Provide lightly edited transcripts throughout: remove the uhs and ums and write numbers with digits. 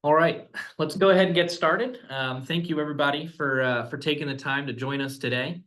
All right, let's go ahead and get started. Thank you, everybody, for taking the time to join us today.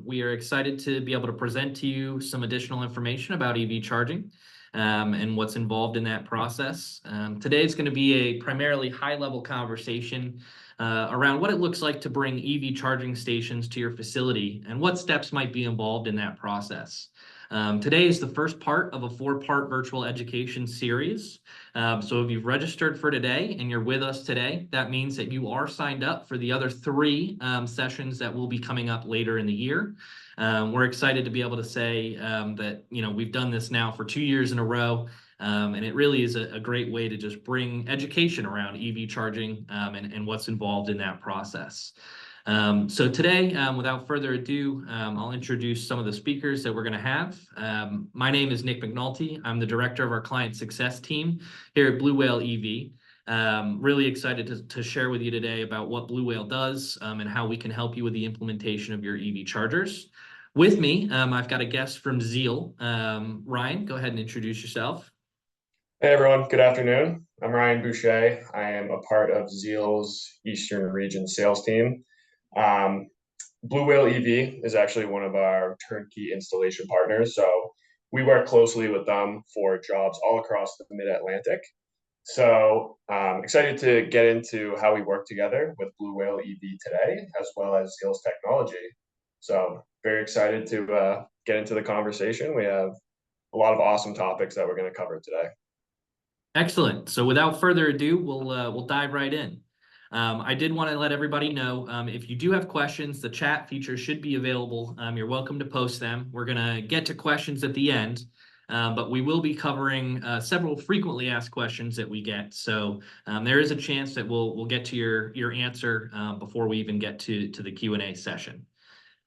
We are excited to be able to present to you some additional information about EV charging and what's involved in that process. Today is going to be a primarily high-level conversation around what it looks like to bring EV charging stations to your facility and what steps might be involved in that process. Today is the first part of a four-part virtual education series. So if you've registered for today and you're with us today, that means that you are signed up for the other three sessions that will be coming up later in the year. We're excited to be able to say that we've done this now for 2 years in a row. And it really is a great way to just bring education around EV charging and what's involved in that process. So today, without further ado, I'll introduce some of the speakers that we're going to have. My name is Nick McNulty. I'm the director of our client success team here at Blue Whale EV. Really excited to share with you today about what Blue Whale does and how we can help you with the implementation of your EV chargers. With me, I've got a guest from Zeal. Ryan, go ahead and introduce yourself. Hey everyone, good afternoon. I'm Ryan Boucher. I am a part of Zeal's Eastern Region sales team. Um, Blue Whale EV is actually one of our turnkey installation partners. So we work closely with them for jobs all across the Mid-Atlantic. So excited to get into how we work together with Blue Whale EV today, as well as Zeal's technology. So very excited to get into the conversation. We have a lot of awesome topics that we're going to cover today. Excellent. So without further ado, we'll dive right in. I did want to let everybody know if you do have questions, the chat feature should be available. You're welcome to post them. We're going to get to questions at the end, but we will be covering several frequently asked questions that we get. So there is a chance that we'll get to your answer before we even get to the Q&A session.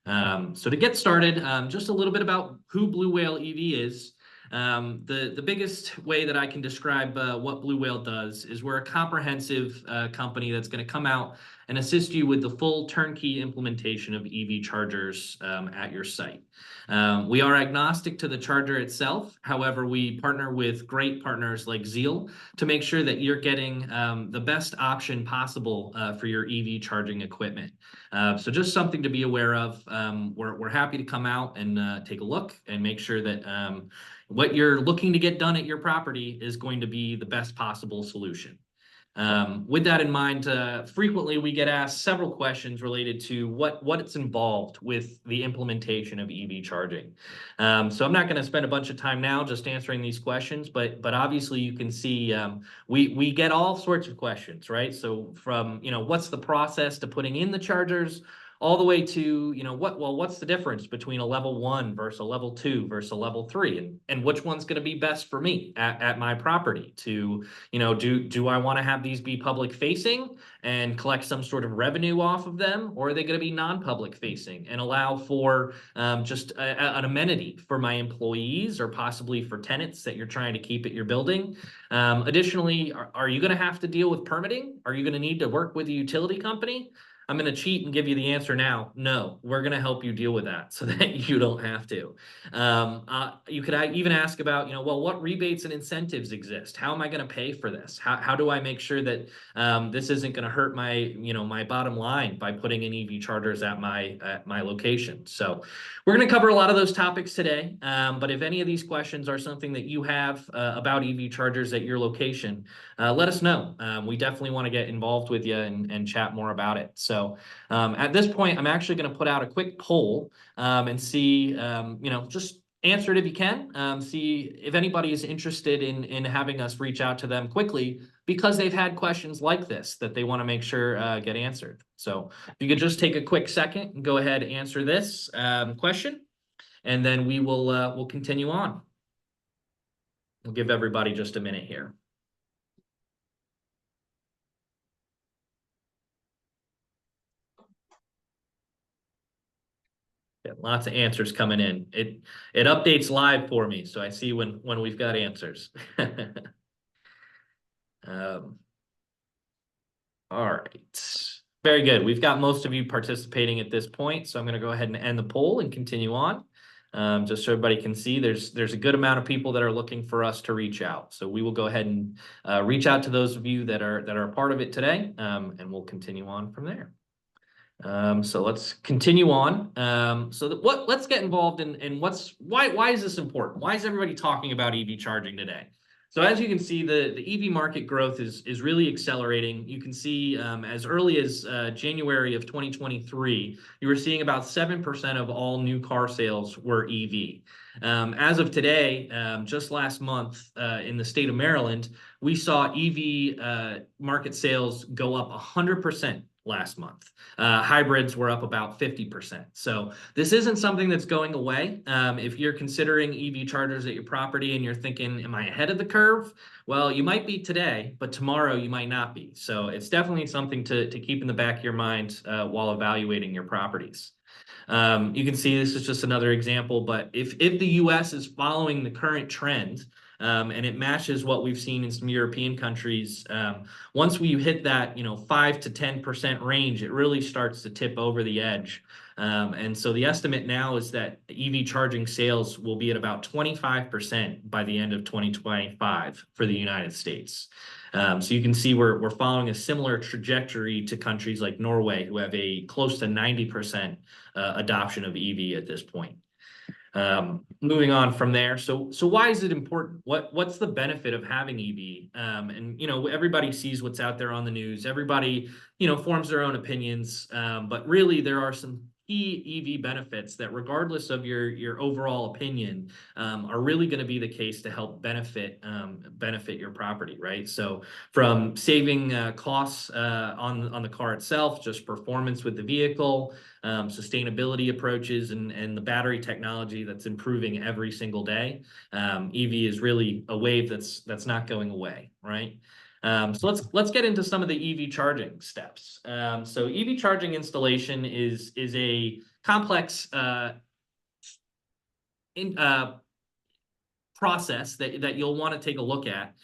So to get started, just a little bit about who Blue Whale EV is. The biggest way that I can describe what Blue Whale does is we're a comprehensive company that's going to come out and assist you with the full turnkey implementation of EV chargers at your site. We are agnostic to the charger itself. However, we partner with great partners like Zeal to make sure that you're getting the best option possible for your EV charging equipment. So just something to be aware of. We're happy to come out and take a look and make sure that what you're looking to get done at your property is going to be the best possible solution. With that in mind, frequently we get asked several questions related to what's involved with the implementation of EV charging. So I'm not going to spend a bunch of time now just answering these questions, but obviously you can see we get all sorts of questions, right? So from what's the process to putting in the chargers, all the way to what's the difference between a level 1 versus a level 2 versus a level 3, and which one's going to be best for me at my property to do I want to have these be public facing and collect some sort of revenue off of them, or are they going to be non-public facing and allow for just an amenity for my employees or possibly for tenants that you're trying to keep at your building? Additionally, are you going to have to deal with permitting? Are you going to need to work with a utility company? I'm going to cheat and give you the answer now. No, we're going to help you deal with that so that you don't have to. You could even ask about, well, what rebates and incentives exist? How am I going to pay for this? How do I make sure that this isn't going to hurt my, my bottom line by putting in EV chargers at my location? So we're going to cover a lot of those topics today. But if any of these questions are something that you have about EV chargers at your location, let us know. We definitely want to get involved with you and chat more about it. So at this point, I'm actually going to put out a quick poll and see, just answer it if you can. See if anybody is interested in having us reach out to them quickly because they've had questions like this that they want to make sure get answered. So if you could just take a quick second and go ahead and answer this question, and then we'll continue on. We'll give everybody just a minute here. Yeah, lots of answers coming in. It updates live for me, so I see when we've got answers. All right. Very good. We've got most of you participating at this point, so I'm going to go ahead and end the poll and continue on. Just so everybody can see, there's a good amount of people that are looking for us to reach out. So we will go ahead and reach out to those of you that are a part of it today, and we'll continue on from there. So let's continue on. Let's get involved in why is this important? Why is everybody talking about EV charging today? So as you can see, the EV market growth is really accelerating. You can see as early as January of 2023, you were seeing about 7% of all new car sales were EV. As of today, just last month in the state of Maryland, we saw EV market sales go up 100% last month. Hybrids were up about 50%. So this isn't something that's going away. If you're considering EV chargers at your property and you're thinking, am I ahead of the curve? Well, you might be today, but tomorrow you might not be. So it's definitely something to keep in the back of your mind while evaluating your properties. You can see this is just another example, but if the US is following the current trend, and it matches what we've seen in some European countries, once we hit that 5 to 10% range, it really starts to tip over the edge. And so the estimate now is that EV charging sales will be at about 25% by the end of 2025 for the United States. So you can see we're following a similar trajectory to countries like Norway, who have a close to 90% adoption of EV at this point. Moving on from there. So why is it important? What's the benefit of having EV? And everybody sees what's out there on the news. Everybody forms their own opinions. But really, there are some key EV benefits that, regardless of your overall opinion, are really going to be the case to help benefit your property, right? So from saving costs on the car itself, just performance with the vehicle, sustainability approaches, and the battery technology that's improving every single day. EV is really a wave that's not going away, right? So let's get into some of the EV charging steps. So EV charging installation is a complex process that you'll want to take a look at.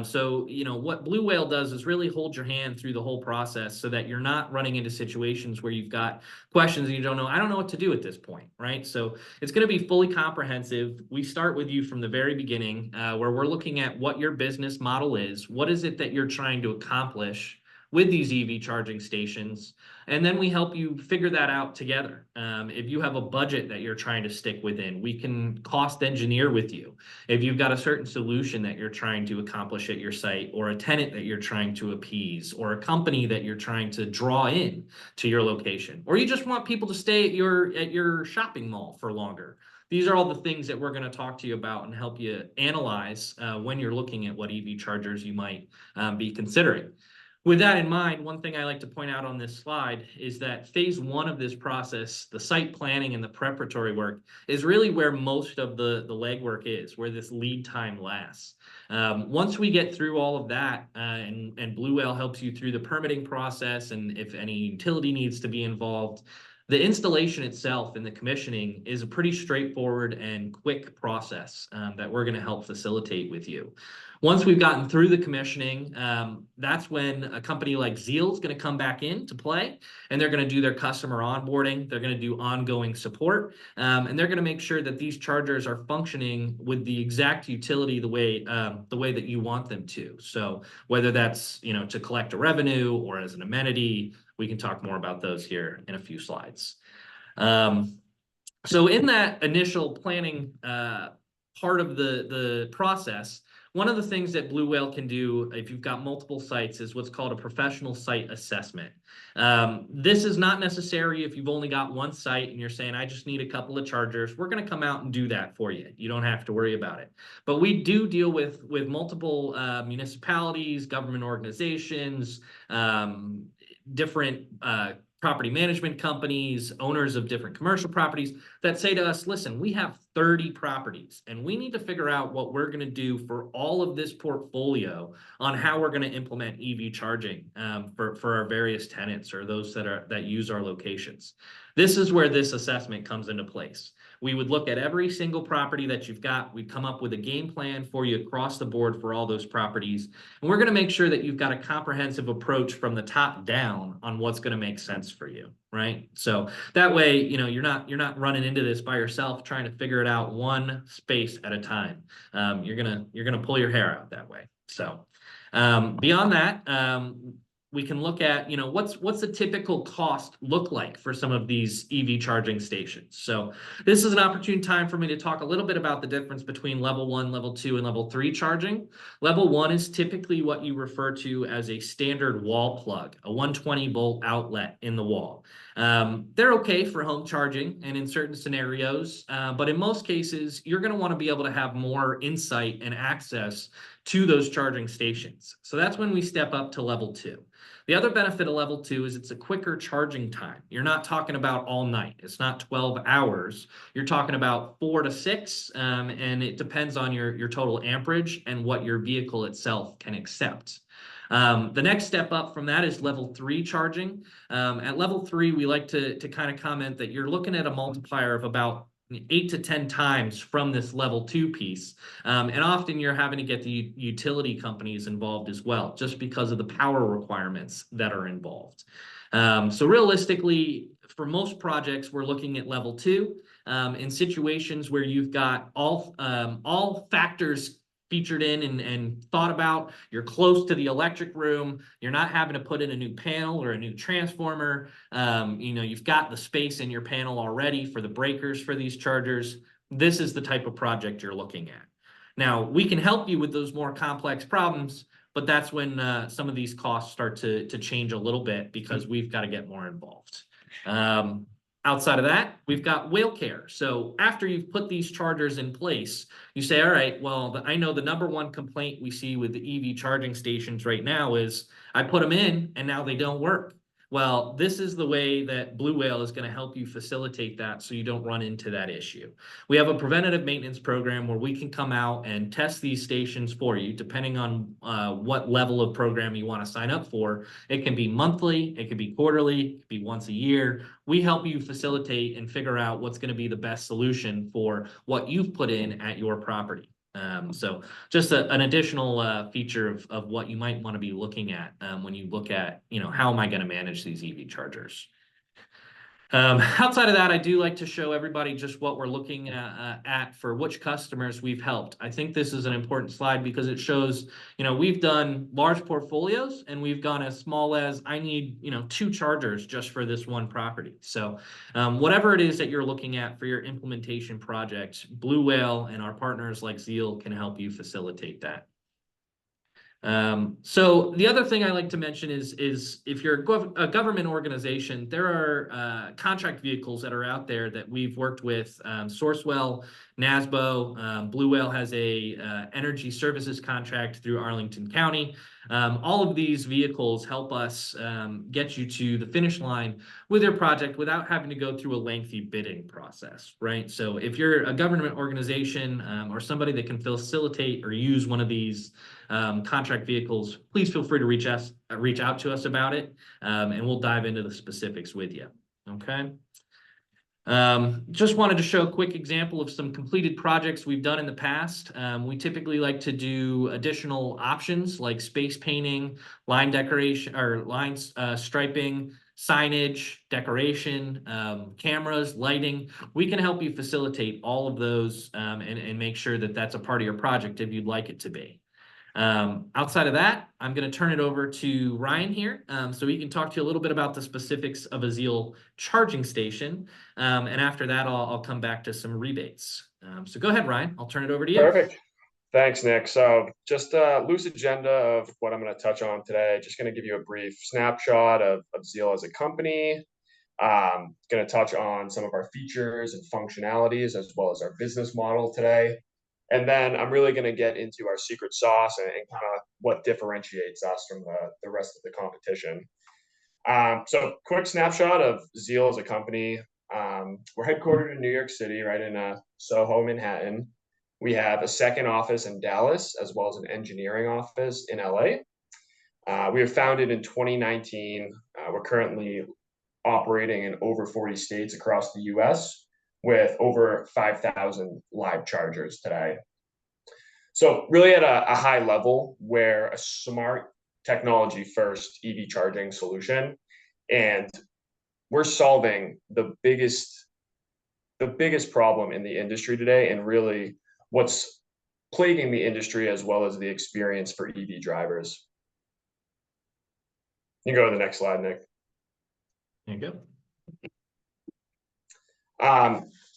So what Blue Whale does is really hold your hand through the whole process so that you're not running into situations where you've got questions and you don't know, I don't know what to do at this point, right? So it's going to be fully comprehensive. We start with you from the very beginning, where we're looking at what your business model is. What is it that you're trying to accomplish with these EV charging stations? And then we help you figure that out together. If you have a budget that you're trying to stick within, we can cost engineer with you. If you've got a certain solution that you're trying to accomplish at your site, or a tenant that you're trying to appease, or a company that you're trying to draw in to your location, or you just want people to stay at your shopping mall for longer. These are all the things that we're going to talk to you about and help you analyze when you're looking at what EV chargers you might be considering. With that in mind, one thing I like to point out on this slide is that phase one of this process, the site planning and the preparatory work, is really where most of the legwork is, where this lead time lasts. Once we get through all of that, and Blue Whale helps you through the permitting process, and if any utility needs to be involved, the installation itself and the commissioning is a pretty straightforward and quick process that we're going to help facilitate with you. Once we've gotten through the commissioning, that's when a company like Zeal is going to come back into play, and they're going to do their customer onboarding. They're going to do ongoing support, and they're going to make sure that these chargers are functioning with the exact utility the way that you want them to. So whether that's to collect a revenue or as an amenity, we can talk more about those here in a few slides. So in that initial planning part of the process, one of the things that Blue Whale can do if you've got multiple sites is what's called a professional site assessment. This is not necessary if you've only got one site and you're saying, I just need a couple of chargers. We're going to come out and do that for you. You don't have to worry about it. But we do deal with multiple municipalities, government organizations, different property management companies, owners of different commercial properties that say to us, listen, we have 30 properties and we need to figure out what we're going to do for all of this portfolio on how we're going to implement EV charging for our various tenants or those that use our locations. This is where this assessment comes into place. We would look at every single property that you've got. We'd come up with a game plan for you across the board for all those properties. And we're going to make sure that you've got a comprehensive approach from the top down on what's going to make sense for you, right? So that way, you're not running into this by yourself trying to figure it out one space at a time. You're gonna pull your hair out that way. So beyond that, we can look at, what's the typical cost look like for some of these EV charging stations. So this is an opportune time for me to talk a little bit about the difference between level 1, level 2, and level 3 charging. Level 1 is typically what you refer to as a standard wall plug, a 120 volt outlet in the wall. They're okay for home charging and in certain scenarios, but in most cases, you're going to want to be able to have more insight and access to those charging stations. So that's when we step up to level 2. The other benefit of level 2 is it's a quicker charging time. You're not talking about all night. It's not 12 hours. You're talking about 4 to 6, and it depends on your total amperage and what your vehicle itself can accept. The next step up from that is level 3 charging. At level 3, we like to kind of comment that you're looking at a multiplier of about 8 to 10 times from this level 2 piece. And often you're having to get the utility companies involved as well, just because of the power requirements that are involved. So realistically, for most projects, we're looking at level 2. In situations where you've got all factors featured in and thought about, you're close to the electric room, you're not having to put in a new panel or a new transformer, you've got the space in your panel already for the breakers for these chargers. This is the type of project you're looking at. Now, we can help you with those more complex problems, but that's when some of these costs start to change a little bit, because we've got to get more involved. Outside of that, we've got wheel care. So after you've put these chargers in place, you say, all right, well, I know the number one complaint we see with the EV charging stations right now is I put them in and now they don't work. Well, this is the way that Blue Whale is going to help you facilitate that so you don't run into that issue. We have a preventative maintenance program where we can come out and test these stations for you, depending on what level of program you want to sign up for. It can be monthly, it could be quarterly, it could be once a year. We help you facilitate and figure out what's going to be the best solution for what you've put in at your property. So just an additional feature of what you might want to be looking at when you look at, how am I going to manage these EV chargers? Outside of that, I do like to show everybody just what we're looking at for which customers we've helped. I think this is an important slide because it shows, we've done large portfolios and we've gone as small as I need, 2 chargers just for this one property. So whatever it is that you're looking at for your implementation project, Blue Whale and our partners like Zeal can help you facilitate that. So the other thing I like to mention is if you're a government organization, there are contract vehicles that are out there that we've worked with. Sourcewell, NASBO, Blue Whale has a energy services contract through Arlington County. All of these vehicles help us get you to the finish line with your project without having to go through a lengthy bidding process, right? So if you're a government organization or somebody that can facilitate or use one of these contract vehicles, please feel free to reach out to us about it, and we'll dive into the specifics with you. Okay. Just wanted to show a quick example of some completed projects we've done in the past. We typically like to do additional options like space painting, line decoration, or line striping, signage, decoration, cameras, lighting. We can help you facilitate all of those and make sure that that's a part of your project if you'd like it to be. Outside of that, I'm going to turn it over to Ryan here, so he can talk to you a little bit about the specifics of a Zeal charging station. And after that, I'll come back to some rebates. So go ahead, Ryan. I'll turn it over to you. Perfect. Thanks, Nick. So just a loose agenda of what I'm going to touch on today. Just going to give you a brief snapshot of Zeal as a company. Going to touch on some of our features and functionalities as well as our business model today. And then I'm really going to get into our secret sauce and kind of what differentiates us from the rest of the competition. So quick snapshot of Zeal as a company. We're headquartered in New York City, right in Soho, Manhattan. We have a second office in Dallas, as well as an engineering office in LA. We were founded in 2019. We're currently operating in over 40 states across the US with over 5,000 live chargers today. So really at a high level, we're a smart technology first EV charging solution. And we're solving the biggest problem in the industry today, and really what's plaguing the industry as well as the experience for EV drivers. You can go to the next slide, Nick. There you go.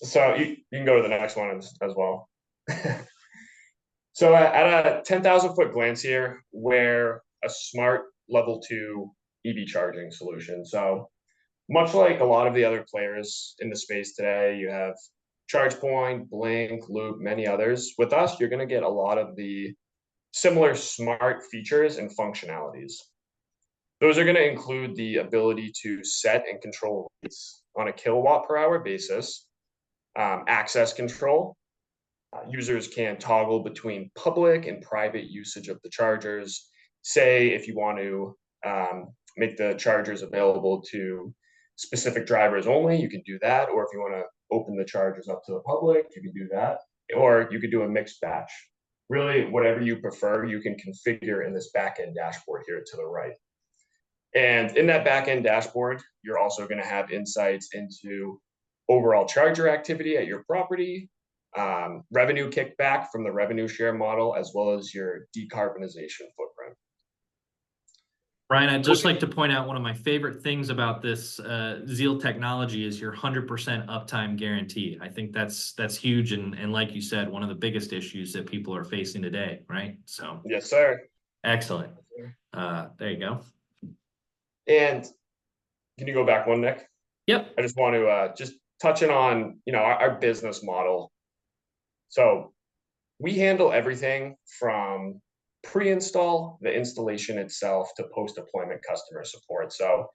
So you can go to the next one as well. So at a 10,000 foot glance here, we're a smart level 2 EV charging solution. So much like a lot of the other players in the space today, you have ChargePoint, Blink, Loop, many others. With us, you're going to get a lot of the similar smart features and functionalities. Those are going to include the ability to set and control rates on a kilowatt per hour basis, access control. Users can toggle between public and private usage of the chargers. Say if you want to make the chargers available to specific drivers only, you can do that. Or if you want to open the chargers up to the public, you can do that. Or you could do a mixed batch. Really, whatever you prefer, you can configure in this backend dashboard here to the right. And in that backend dashboard, you're also going to have insights into overall charger activity at your property, revenue kickback from the revenue share model, as well as your decarbonization footprint. Ryan, I'd just like to point out one of my favorite things about this Zeal technology is your 100% uptime guarantee. I think that's huge, and like you said, one of the biggest issues that people are facing today, right? So yes, sir. Excellent. There you go. And can you go back one, Nick? Yep. I just want to just touching on our business model. So we handle everything from pre-install, the installation itself, to post-deployment customer support. So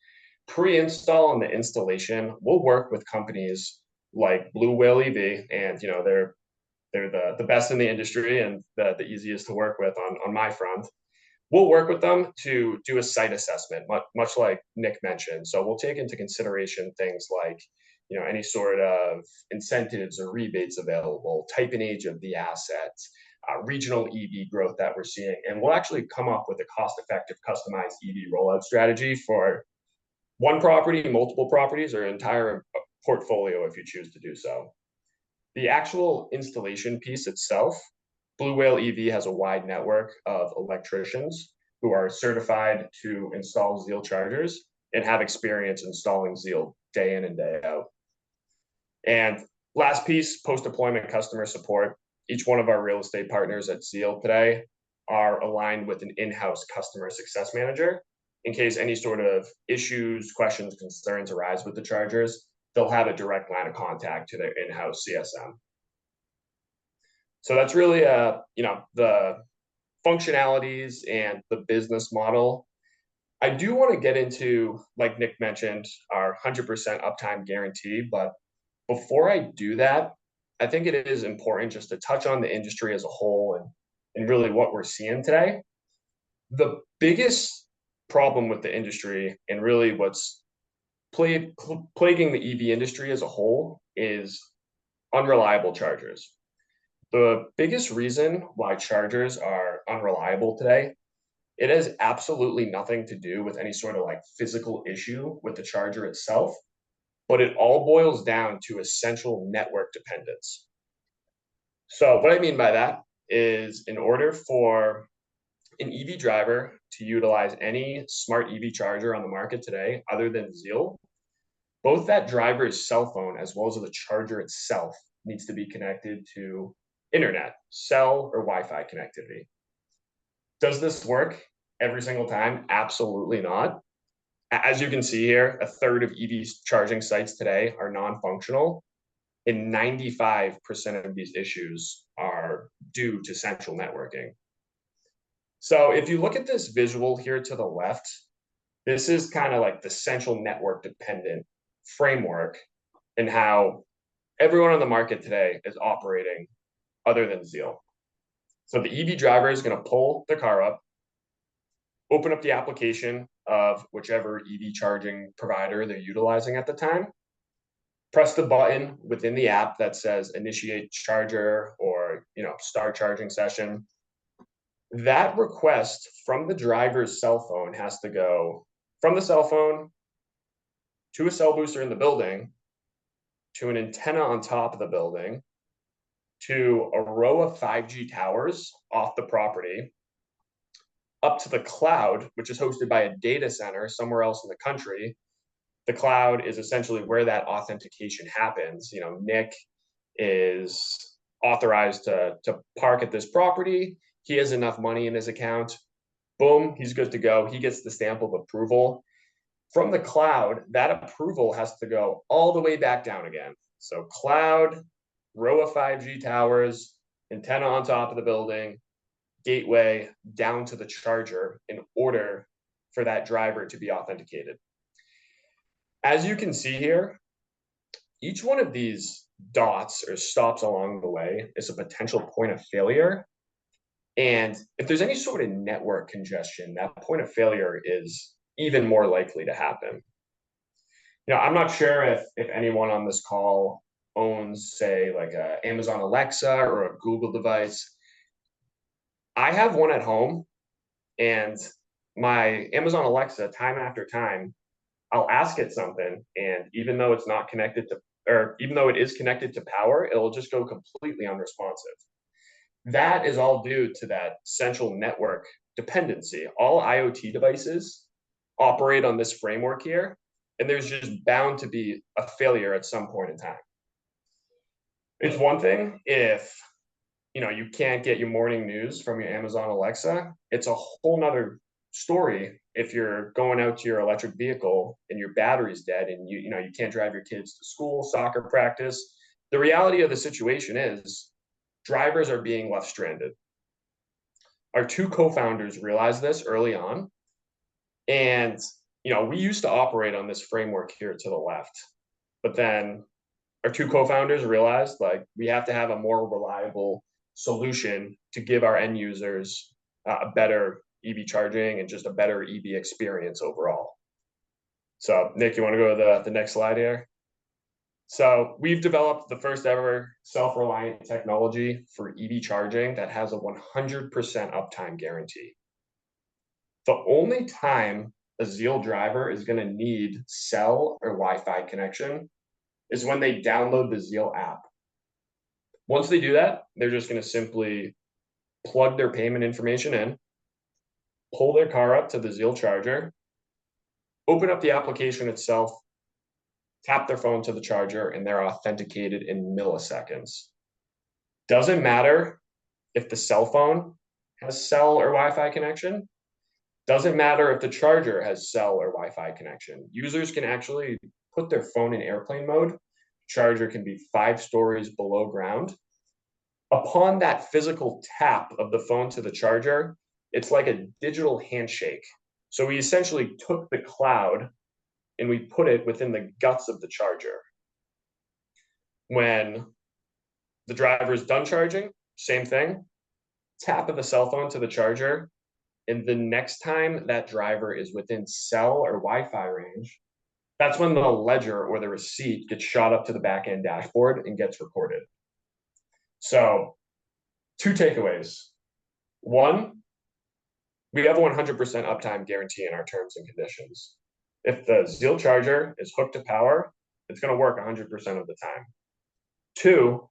pre-install and the installation, we'll work with companies like Blue Whale EV, and they're the best in the industry and the easiest to work with on my front. We'll work with them to do a site assessment, much like Nick mentioned. So we'll take into consideration things like any sort of incentives or rebates available, type and age of the assets, regional EV growth that we're seeing, and we'll actually come up with a cost-effective, customized EV rollout strategy for one property, multiple properties, or entire portfolio if you choose to do so. The actual installation piece itself, Blue Whale EV has a wide network of electricians who are certified to install Zeal chargers and have experience installing Zeal day in and day out. And last piece, post-deployment customer support. Each one of our real estate partners at Zeal today are aligned with an in-house customer success manager. In case any sort of issues, questions, concerns arise with the chargers, they'll have a direct line of contact to their in-house CSM. So that's really the functionalities and the business model. I do want to get into, like Nick mentioned, our 100% uptime guarantee, but before I do that, I think it is important just to touch on the industry as a whole and really what we're seeing today. The biggest problem with the industry, and really what's plaguing the EV industry as a whole, is unreliable chargers. The biggest reason why chargers are unreliable today, it has absolutely nothing to do with any sort of physical issue with the charger itself, but it all boils down to essential network dependence. So what I mean by that is, in order for an EV driver to utilize any smart EV charger on the market today other than Zeal, both that driver's cell phone as well as the charger itself needs to be connected to internet, cell or Wi-Fi connectivity. Does this work every single time? Absolutely not. As you can see here, a third of EV charging sites today are non-functional, and 95% of these issues are due to central networking. So if you look at this visual here to the left, this is kind of like the central network dependent framework and how everyone on the market today is operating other than Zeal. So the EV driver is going to pull the car up, open up the application of whichever EV charging provider they're utilizing at the time, press the button within the app that says initiate charger or start charging session. That request from the driver's cell phone has to go from the cell phone to a cell booster in the building, to an antenna on top of the building, to a row of 5G towers off the property, up to the cloud, which is hosted by a data center somewhere else in the country. The cloud is essentially where that authentication happens. Nick is authorized to park at this property. He has enough money in his account. Boom, he's good to go. He gets the stamp of approval. From the cloud, that approval has to go all the way back down again. So cloud, row of 5G towers, antenna on top of the building, gateway down to the charger in order for that driver to be authenticated. As you can see here, each one of these dots or stops along the way is a potential point of failure. And if there's any sort of network congestion, that point of failure is even more likely to happen. I'm not sure if anyone on this call owns, say, like a Amazon Alexa or a Google device. I have one at home, and my Amazon Alexa, time after time, I'll ask it something, and even though it's not connected to, or even though it is connected to power, it'll just go completely unresponsive. That is all due to that central network dependency. All IoT devices operate on this framework here, and there's just bound to be a failure at some point in time. It's one thing if you can't get your morning news from your Amazon Alexa. It's a whole nother story if you're going out to your electric vehicle and your battery's dead and you can't drive your kids to school, soccer practice. The reality of the situation is drivers are being left stranded. Our two co-founders realized this early on, and we used to operate on this framework here to the left, but then our two co-founders realized we have to have a more reliable solution to give our end users a better EV charging and just a better EV experience overall. So Nick, you want to go to the next slide here? So we've developed the first ever self-reliant technology for EV charging that has a 100% uptime guarantee. The only time a Zeal driver is going to need cell or Wi-Fi connection is when they download the Zeal app. Once they do that, they're just going to simply plug their payment information in, pull their car up to the Zeal charger, open up the application itself, tap their phone to the charger, and they're authenticated in milliseconds. Doesn't matter if the cell phone has cell or Wi-Fi connection. Doesn't matter if the charger has cell or Wi-Fi connection. Users can actually put their phone in airplane mode. Charger can be 5 stories below ground. Upon that physical tap of the phone to the charger, it's like a digital handshake. So we essentially took the cloud and we put it within the guts of the charger. When the driver is done charging, same thing, tap of the cell phone to the charger, and the next time that driver is within cell or Wi-Fi range, that's when the ledger or the receipt gets shot up to the back-end dashboard and gets recorded. So 2 takeaways. 1, we have a 100% uptime guarantee in our terms and conditions. If the Zeal charger is hooked to power, it's going to work 100% of the time. 2,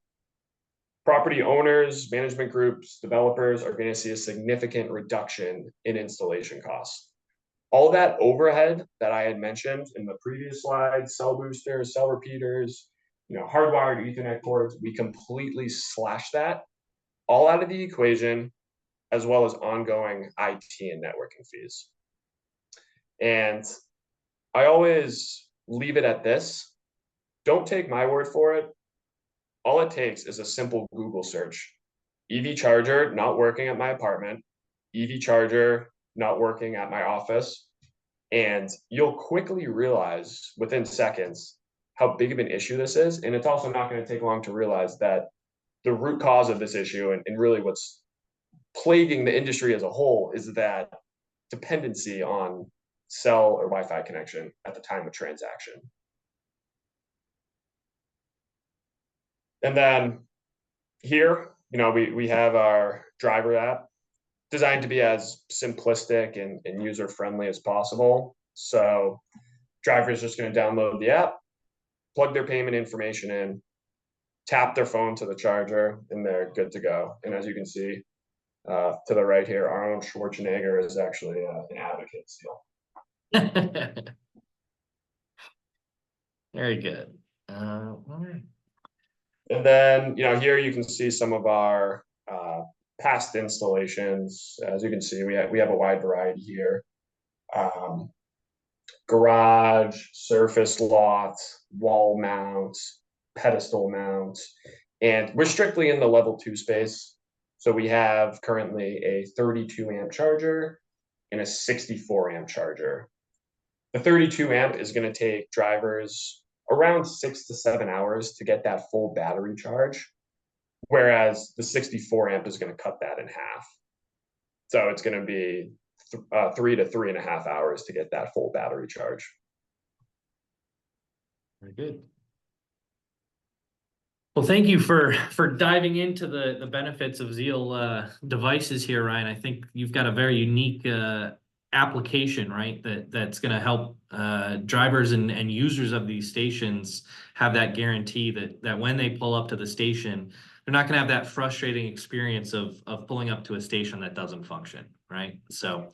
property owners, management groups, developers are going to see a significant reduction in installation costs. All that overhead that I had mentioned in the previous slide, cell boosters, cell repeaters, hardwired Ethernet cords, we completely slash that all out of the equation, as well as ongoing IT and networking fees. And I always leave it at this. Don't take my word for it. All it takes is a simple Google search. EV charger not working at my apartment, EV charger not working at my office, and you'll quickly realize within seconds how big of an issue this is. And it's also not going to take long to realize that the root cause of this issue and really what's plaguing the industry as a whole is that dependency on cell or Wi-Fi connection at the time of transaction. And then here, we have our driver app designed to be as simplistic and user-friendly as possible. So driver's just going to download the app, plug their payment information in, tap their phone to the charger, and they're good to go. And as you can see to the right here, Arnold Schwarzenegger is actually an advocate still. Very good. All right. And then, here you can see some of our past installations. As you can see, we have a wide variety here. Garage, surface lot, wall mounts, pedestal mounts, and we're strictly in the level 2 space. So we have currently a 32 amp charger and a 64 amp charger. The 32 amp is going to take drivers around 6 to 7 hours to get that full battery charge, whereas the 64 amp is going to cut that in half. So it's going to be 3 to 3.5 hours to get that full battery charge. Very good. Well, thank you for diving into the benefits of Zeal devices here, Ryan. I think you've got a very unique application, right? That's going to help drivers and users of these stations have that guarantee that when they pull up to the station, they're not going to have that frustrating experience of pulling up to a station that doesn't function, right? So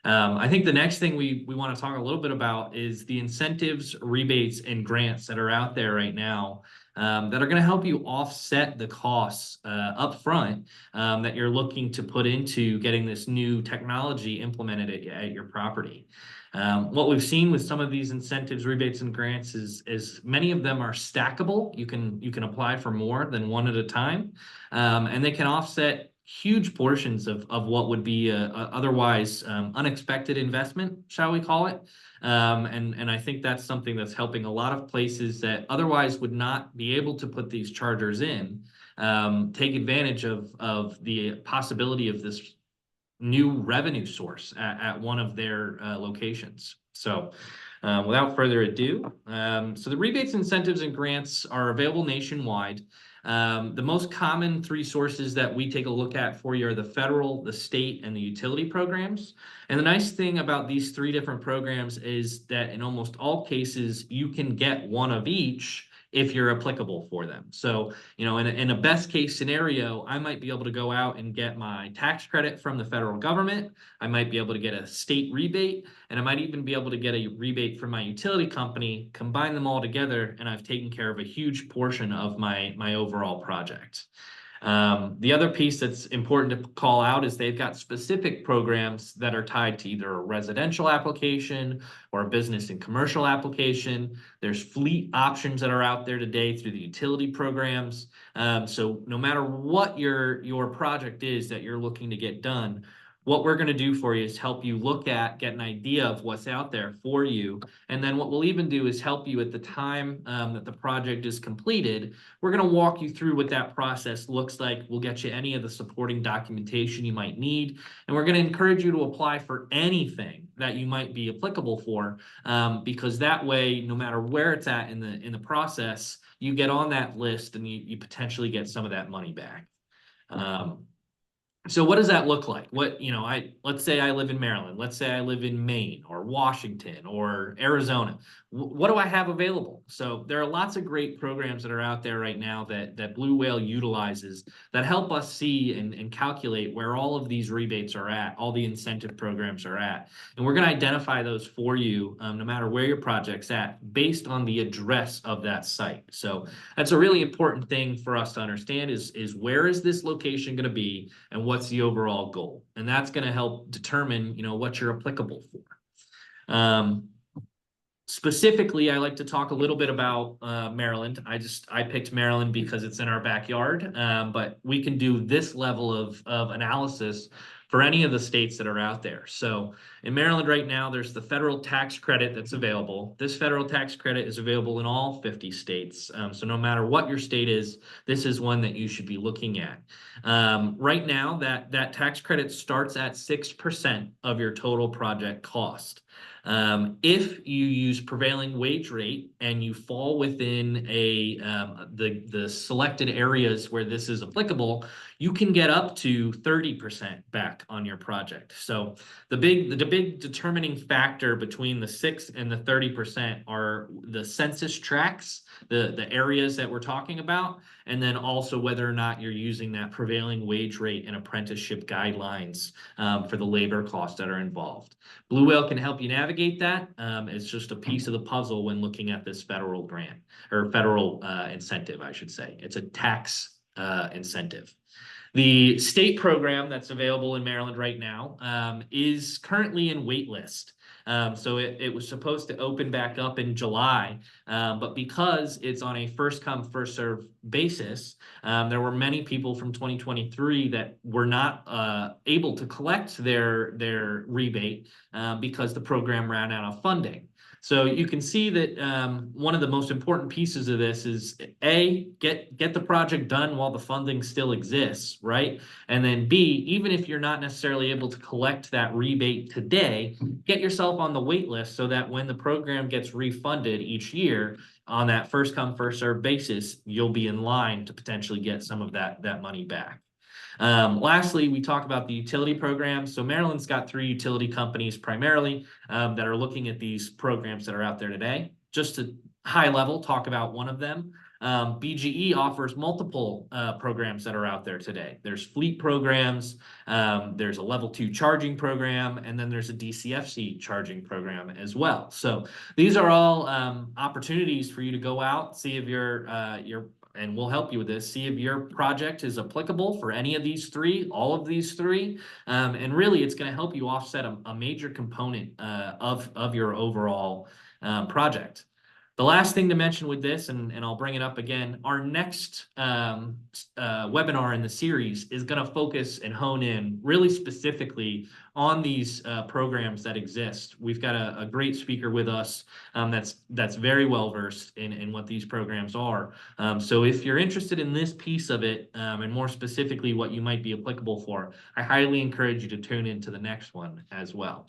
I think the next thing we want to talk a little bit about is the incentives, rebates, and grants that are out there right now that are going to help you offset the costs up front that you're looking to put into getting this new technology implemented at your property. What we've seen with some of these incentives, rebates, and grants is many of them are stackable. You can apply for more than one at a time, and they can offset huge portions of what would be a otherwise unexpected investment, shall we call it. And I think that's something that's helping a lot of places that otherwise would not be able to put these chargers in, take advantage of the possibility of this new revenue source at one of their locations. So without further ado, so the rebates, incentives, and grants are available nationwide. The most common 3 sources that we take a look at for you are the federal, the state, and the utility programs. And the nice thing about these 3 different programs is that in almost all cases, you can get one of each if you're applicable for them. So, in a best case scenario, I might be able to go out and get my tax credit from the federal government. I might be able to get a state rebate, and I might even be able to get a rebate from my utility company, combine them all together, and I've taken care of a huge portion of my overall project. The other piece that's important to call out is they've got specific programs that are tied to either a residential application or a business and commercial application. There's fleet options that are out there today through the utility programs. So no matter what your project is that you're looking to get done, what we're going to do for you is help you get an idea of what's out there for you. And then what we'll even do is help you at the time that the project is completed. We're going to walk you through what that process looks like. We'll get you any of the supporting documentation you might need. And we're going to encourage you to apply for anything that you might be applicable for, because that way, no matter where it's at in the process, you get on that list and you potentially get some of that money back. So what does that look like? Let's say I live in Maryland. Let's say I live in Maine or Washington or Arizona. What do I have available? So there are lots of great programs that are out there right now that Blue Whale utilizes that help us see and calculate where all of these rebates are at, all the incentive programs are at. And we're going to identify those for you no matter where your project's at based on the address of that site. So that's a really important thing for us to understand is where is this location going to be and what's the overall goal? And that's going to help determine, what you're applicable for. Specifically, I like to talk a little bit about Maryland. I picked Maryland because it's in our backyard, but we can do this level of analysis for any of the states that are out there. So in Maryland right now, there's the federal tax credit that's available. This federal tax credit is available in all 50 states. So no matter what your state is, this is one that you should be looking at. Right now, that tax credit starts at 6% of your total project cost. If you use prevailing wage rate and you fall within the selected areas where this is applicable, you can get up to 30% back on your project. So the big determining factor between the 6 and the 30% are the census tracts, the areas that we're talking about, and then also whether or not you're using that prevailing wage rate and apprenticeship guidelines for the labor costs that are involved. Blue Whale can help you navigate that. It's just a piece of the puzzle when looking at this federal grant or federal incentive, I should say. It's a tax incentive. The state program that's available in Maryland right now is currently in wait list. So it was supposed to open back up in July, but because it's on a first come, first serve basis, there were many people from 2023 that were not able to collect their rebate because the program ran out of funding. So you can see that one of the most important pieces of this is A, get the project done while the funding still exists, right? And then B, even if you're not necessarily able to collect that rebate today, get yourself on the wait list so that when the program gets refunded each year on that first come, first serve basis, you'll be in line to potentially get some of that money back. Lastly, we talk about the utility programs. So Maryland's got 3 utility companies primarily that are looking at these programs that are out there today. Just to high level, talk about one of them. BGE offers multiple programs that are out there today. There's fleet programs, there's a level 2 charging program, and then there's a DCFC charging program as well. So these are all opportunities for you to go out, see if and we'll help you with this, see if your project is applicable for any of these 3, all of these 3. And really, it's going to help you offset a major component of your overall project. The last thing to mention with this, and I'll bring it up again, our next webinar in the series is going to focus and hone in really specifically on these programs that exist. We've got a great speaker with us that's very well versed in what these programs are. So if you're interested in this piece of it, and more specifically what you might be applicable for, I highly encourage you to tune into the next one as well.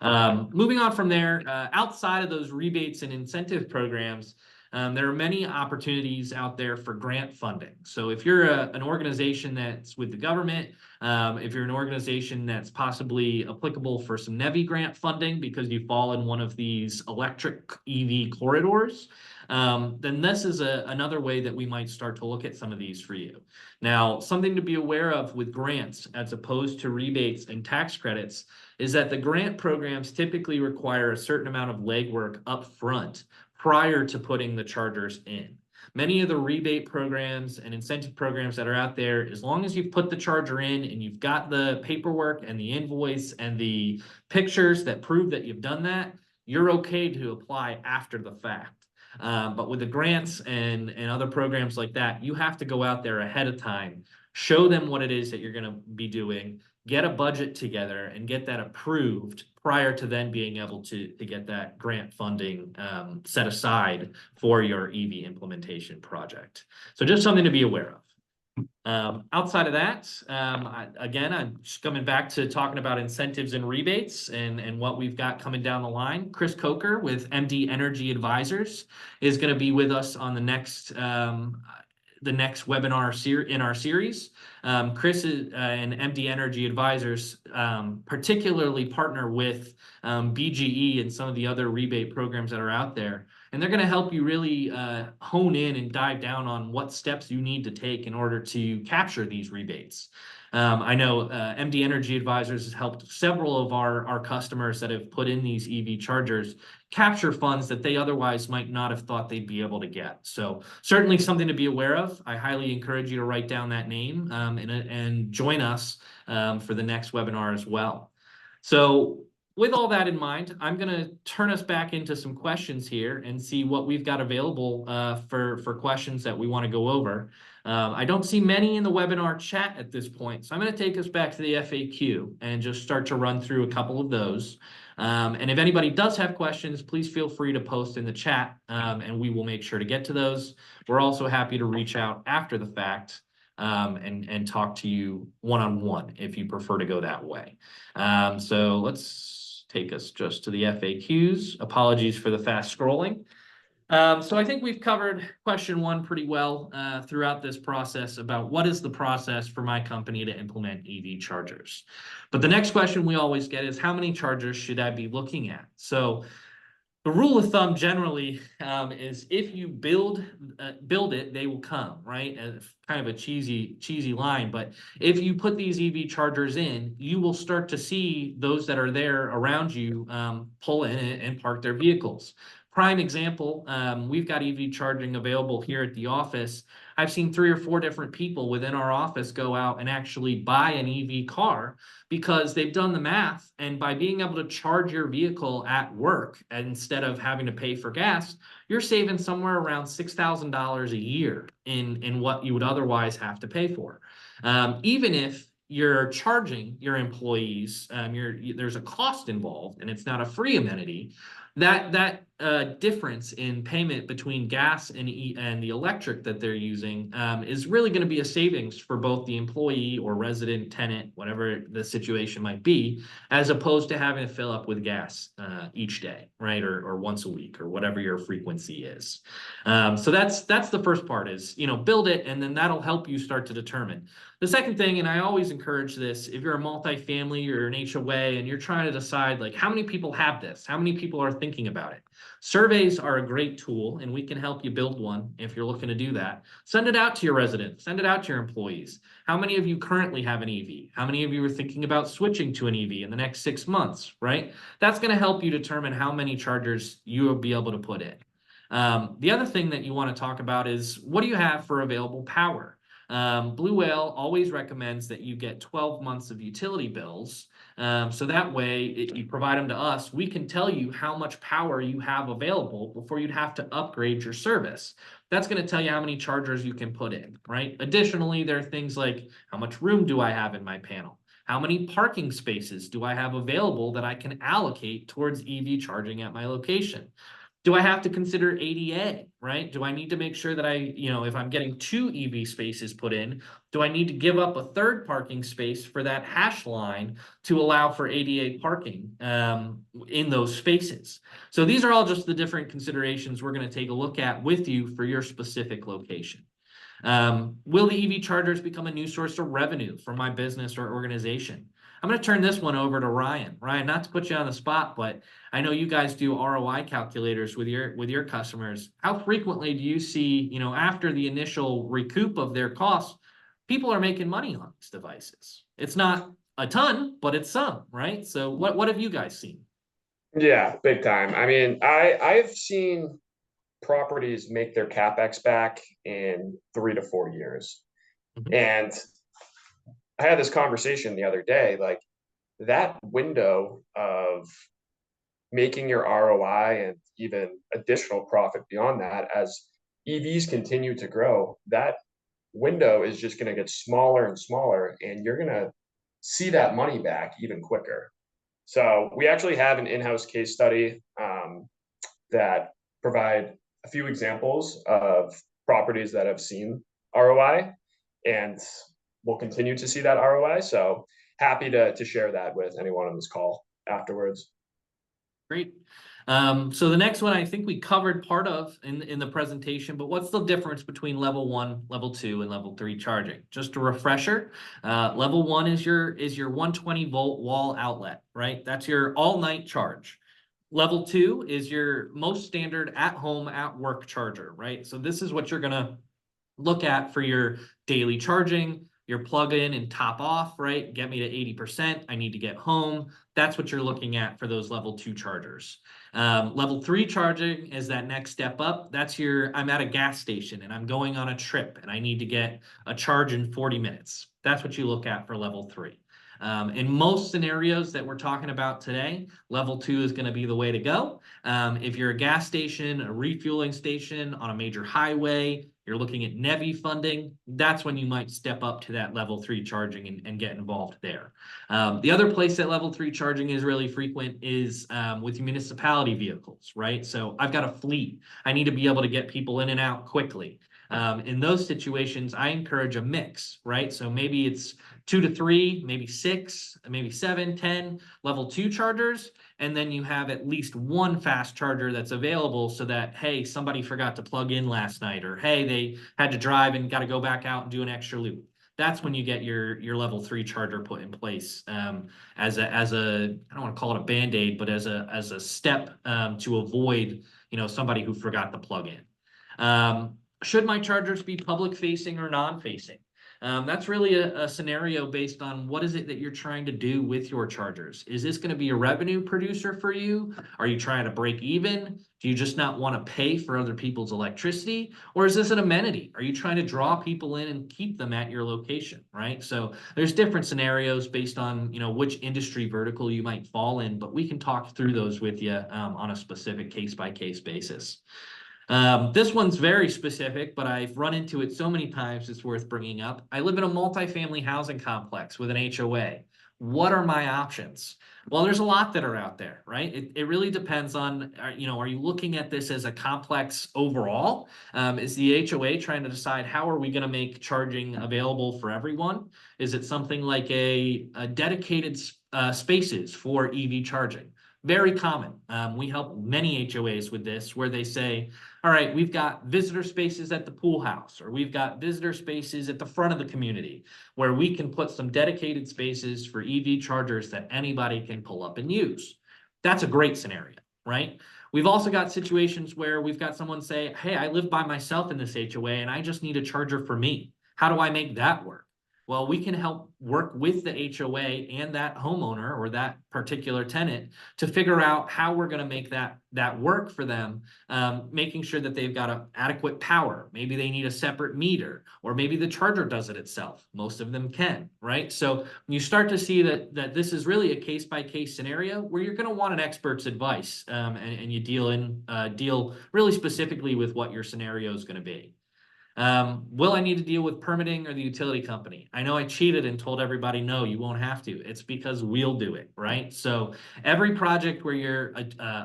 Moving on from there, outside of those rebates and incentive programs, there are many opportunities out there for grant funding. So if you're an organization that's with the government, if you're an organization that's possibly applicable for some NEVI grant funding because you fall in one of these electric EV corridors, then this is another way that we might start to look at some of these for you. Now, something to be aware of with grants as opposed to rebates and tax credits is that the grant programs typically require a certain amount of legwork up front prior to putting the chargers in. Many of the rebate programs and incentive programs that are out there, as long as you've put the charger in and you've got the paperwork and the invoice and the pictures that prove that you've done that, you're okay to apply after the fact. But with the grants and other programs like that, you have to go out there ahead of time, show them what it is that you're going to be doing, get a budget together and get that approved prior to then being able to get that grant funding set aside for your EV implementation project. So just something to be aware of. Outside of that, I'm just coming back to talking about incentives and rebates and what we've got coming down the line. Chris Coker with MD Energy Advisors is going to be with us on the next webinar in our series. Chris and MD Energy Advisors particularly partner with BGE and some of the other rebate programs that are out there. And they're going to help you really hone in and dive down on what steps you need to take in order to capture these rebates. I know MD Energy Advisors has helped several of our customers that have put in these EV chargers capture funds that they otherwise might not have thought they'd be able to get. So certainly something to be aware of. I highly encourage you to write down that name and join us for the next webinar as well. So with all that in mind, I'm going to turn us back into some questions here and see what we've got available for questions that we want to go over. I don't see many in the webinar chat at this point, so I'm going to take us back to the FAQ and just start to run through a couple of those. And if anybody does have questions, please feel free to post in the chat and we will make sure to get to those. We're also happy to reach out after the fact and talk to you one-on-one if you prefer to go that way. So let's take us just to the FAQs. Apologies for the fast scrolling. So I think we've covered question one pretty well throughout this process about what is the process for my company to implement EV chargers. But the next question we always get is how many chargers should I be looking at? So the rule of thumb generally is if you build it, they will come, right? Kind of a cheesy line, but if you put these EV chargers in, you will start to see those that are there around you pull in and park their vehicles. Prime example, we've got EV charging available here at the office. I've seen 3 or 4 different people within our office go out and actually buy an EV car because they've done the math. And by being able to charge your vehicle at work instead of having to pay for gas, you're saving somewhere around $6,000 a year in what you would otherwise have to pay for. Even if you're charging your employees, there's a cost involved and it's not a free amenity. That difference in payment between gas and the electric that they're using is really going to be a savings for both the employee or resident, tenant, whatever the situation might be, as opposed to having to fill up with gas each day, right, or once a week, or whatever your frequency is. So that's the first part is, build it, and then that'll help you start to determine. The second thing, and I always encourage this, if you're a multifamily or an HOA and you're trying to decide like how many people have this, how many people are thinking about it. Surveys are a great tool and we can help you build one if you're looking to do that. Send it out to your residents, send it out to your employees. How many of you currently have an EV? How many of you are thinking about switching to an EV in the next 6 months, right? That's going to help you determine how many chargers you will be able to put in. The other thing that you want to talk about is what do you have for available power? Blue Whale always recommends that you get 12 months of utility bills. So that way, you provide them to us, we can tell you how much power you have available before you'd have to upgrade your service. That's going to tell you how many chargers you can put in, right? Additionally, there are things like how much room do I have in my panel? How many parking spaces do I have available that I can allocate towards EV charging at my location? Do I have to consider ADA, right? Do I need to make sure that if I'm getting 2 EV spaces put in, do I need to give up a third parking space for that hash line to allow for ADA parking in those spaces? So these are all just the different considerations we're going to take a look at with you for your specific location. Will the EV chargers become a new source of revenue for my business or organization? I'm going to turn this one over to Ryan. Ryan, not to put you on the spot, but I know you guys do ROI calculators with your customers. How frequently do you see, after the initial recoup of their costs, people are making money on these devices? It's not a ton, but it's some, right? So what have you guys seen? Yeah, big time. I mean, I've seen properties make their CapEx back in 3 to 4 years. Mhm. And I had this conversation the other day, like that window of making your ROI and even additional profit beyond that as EVs continue to grow, that window is just going to get smaller and smaller, and you're going to see that money back even quicker. So we actually have an in-house case study that provide a few examples of properties that have seen ROI, and we'll continue to see that ROI. So happy to share that with anyone on this call afterwards. Great. So the next one I think we covered part of in the presentation, but what's the difference between level 1, level 2, and level 3 charging? Just a refresher, level 1 is your 120 volt wall outlet, right? That's your all night charge. Level 2 is your most standard at home, at work charger, right? So this is what you're gonna look at for your daily charging, your plug in and top off, right? Get me to 80%. I need to get home. That's what you're looking at for those level 2 chargers. Level 3 charging is that next step up. That's I'm at a gas station and I'm going on a trip and I need to get a charge in 40 minutes. That's what you look at for level 3. In most scenarios that we're talking about today, level 2 is going to be the way to go. If you're a gas station, a refueling station on a major highway, you're looking at NEVI funding, that's when you might step up to that level 3 charging and get involved there. The other place that level 3 charging is really frequent is with municipality vehicles, right? So I've got a fleet. I need to be able to get people in and out quickly. In those situations, I encourage a mix, right? So maybe it's 2 to 3, maybe 6, maybe 7, 10 level 2 chargers. And then you have at least one fast charger that's available so that, hey, somebody forgot to plug in last night, or hey, they had to drive and got to go back out and do an extra loop. That's when you get your level 3 charger put in place as a I don't want to call it a band-aid, but as a step to avoid, you know, somebody who forgot to plug in. Should my chargers be public facing or non-facing? That's really a scenario based on what is it that you're trying to do with your chargers. Is this going to be a revenue producer for you? Are you trying to break even? Do you just not want to pay for other people's electricity? Or is this an amenity? Are you trying to draw people in and keep them at your location, right? So there's different scenarios based on, you know, which industry vertical you might fall in, but we can talk through those with you on a specific case-by-case basis. This one's very specific, but I've run into it so many times it's worth bringing up. I live in a multifamily housing complex with an HOA. What are my options? Well, there's a lot that are out there, right? It really depends on, you know, are you looking at this as a complex overall? Is the HOA trying to decide how are we going to make charging available for everyone? Is it something like a dedicated spaces for EV charging? Very common. We help many HOAs with this, where they say, all right, we've got visitor spaces at the pool house, or we've got visitor spaces at the front of the community where we can put some dedicated spaces for EV chargers that anybody can pull up and use. That's a great scenario, right? We've also got situations where we've got someone say, hey, I live by myself in this HOA and I just need a charger for me. How do I make that work? Well, we can help work with the HOA and that homeowner or that particular tenant to figure out how we're going to make that work for them, making sure that they've got adequate power. Maybe they need a separate meter, or maybe the charger does it itself. Most of them can, right? So when you start to see that this is really a case-by-case scenario where you're going to want an expert's advice, and you deal really specifically with what your scenario is going to be. Will I need to deal with permitting or the utility company? I know I cheated and told everybody, no, you won't have to. It's because we'll do it, right? So every project where you're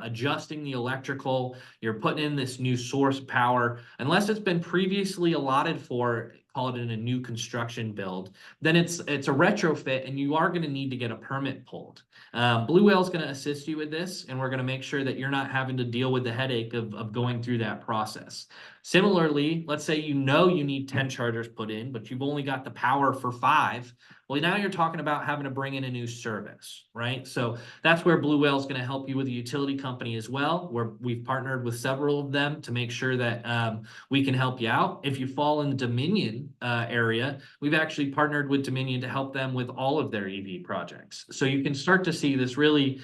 adjusting the electrical, you're putting in this new source of power, unless it's been previously allotted for, call it in a new construction build, then it's a retrofit and you are going to need to get a permit pulled. Blue Whale is going to assist you with this, and we're going to make sure that you're not having to deal with the headache of going through that process. Similarly, let's say you know you need 10 chargers put in, but you've only got the power for 5. Well, now you're talking about having to bring in a new service, right? So that's where Blue Whale is going to help you with a utility company as well, where we've partnered with several of them to make sure that we can help you out. If you fall in the Dominion area, we've actually partnered with Dominion to help them with all of their EV projects. So you can start to see this really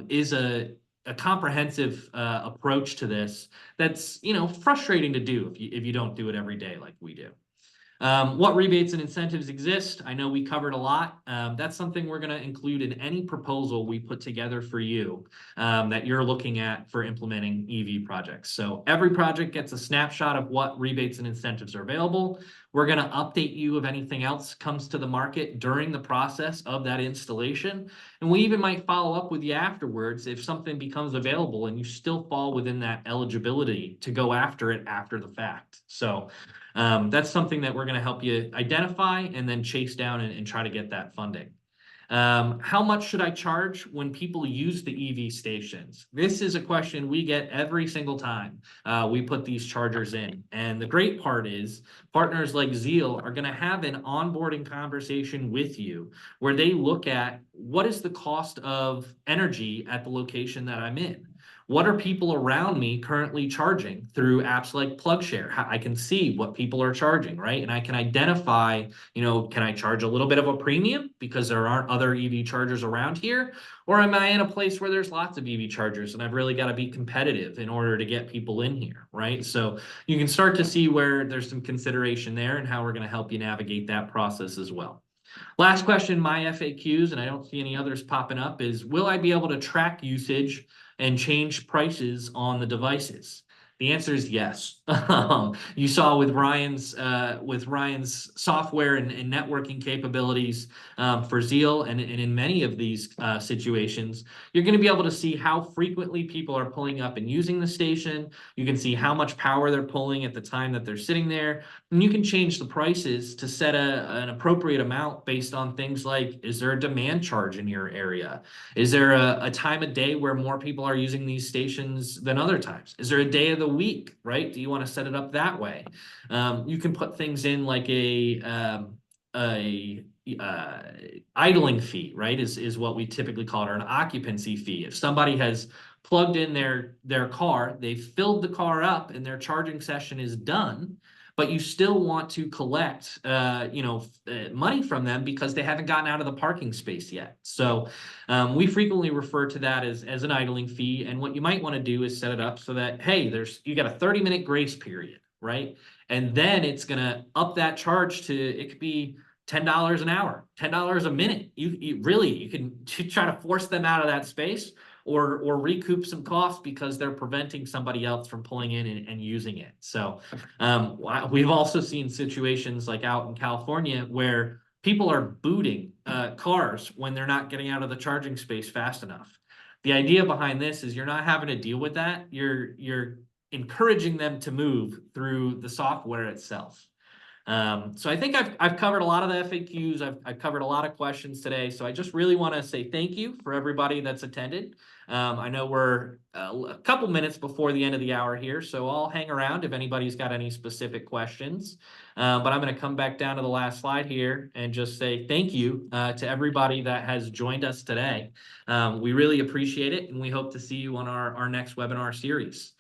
is a comprehensive approach to this that's, you know, frustrating to do if you don't do it every day like we do. What rebates and incentives exist? I know we covered a lot. That's something we're going to include in any proposal we put together for you that you're looking at for implementing EV projects. So every project gets a snapshot of what rebates and incentives are available. We're going to update you if anything else comes to the market during the process of that installation. And we even might follow up with you afterwards if something becomes available and you still fall within that eligibility to go after it after the fact. So that's something that we're going to help you identify and then chase down and try to get that funding. How much should I charge when people use the EV stations? This is a question we get every single time we put these chargers in. And the great part is partners like Zeal are going to have an onboarding conversation with you where they look at what is the cost of energy at the location that I'm in. What are people around me currently charging through apps like PlugShare? I can see what people are charging, right? And I can identify, you know, can I charge a little bit of a premium because there aren't other EV chargers around here? Or am I in a place where there's lots of EV chargers and I've really got to be competitive in order to get people in here, right? So you can start to see where there's some consideration there and how we're going to help you navigate that process as well. Last question, my FAQs, and I don't see any others popping up, is will I be able to track usage and change prices on the devices? The answer is yes. You saw with Ryan's software and networking capabilities for Zeal, and in many of these situations, you're going to be able to see how frequently people are pulling up and using the station. You can see how much power they're pulling at the time that they're sitting there, and you can change the prices to set an appropriate amount based on things like, is there a demand charge in your area? Is there a time of day where more people are using these stations than other times? Is there a day of the week, right? Do you want to set it up that way? You can put things in like a idling fee, right? Is what we typically call it, or an occupancy fee. If somebody has plugged in their car, they filled the car up, and their charging session is done, but you still want to collect money from them because they haven't gotten out of the parking space yet. So we frequently refer to that as an idling fee. And what you might want to do is set it up so that, hey, you got a 30-minute grace period, right? And then it's going to up that charge to, it could be $10 an hour, $10 a minute. You can try to force them out of that space, or recoup some costs because they're preventing somebody else from pulling in and using it. So we've also seen situations like out in California where people are booting cars when they're not getting out of the charging space fast enough. The idea behind this is you're not having to deal with that. You're encouraging them to move through the software itself. So I think I've covered a lot of the FAQs. I've covered a lot of questions today. So I just really want to say thank you for everybody that's attended. I know we're a couple minutes before the end of the hour here, so I'll hang around if anybody's got any specific questions. But I'm going to come back down to the last slide here and just say thank you to everybody that has joined us today. We really appreciate it, and we hope to see you on our next webinar series.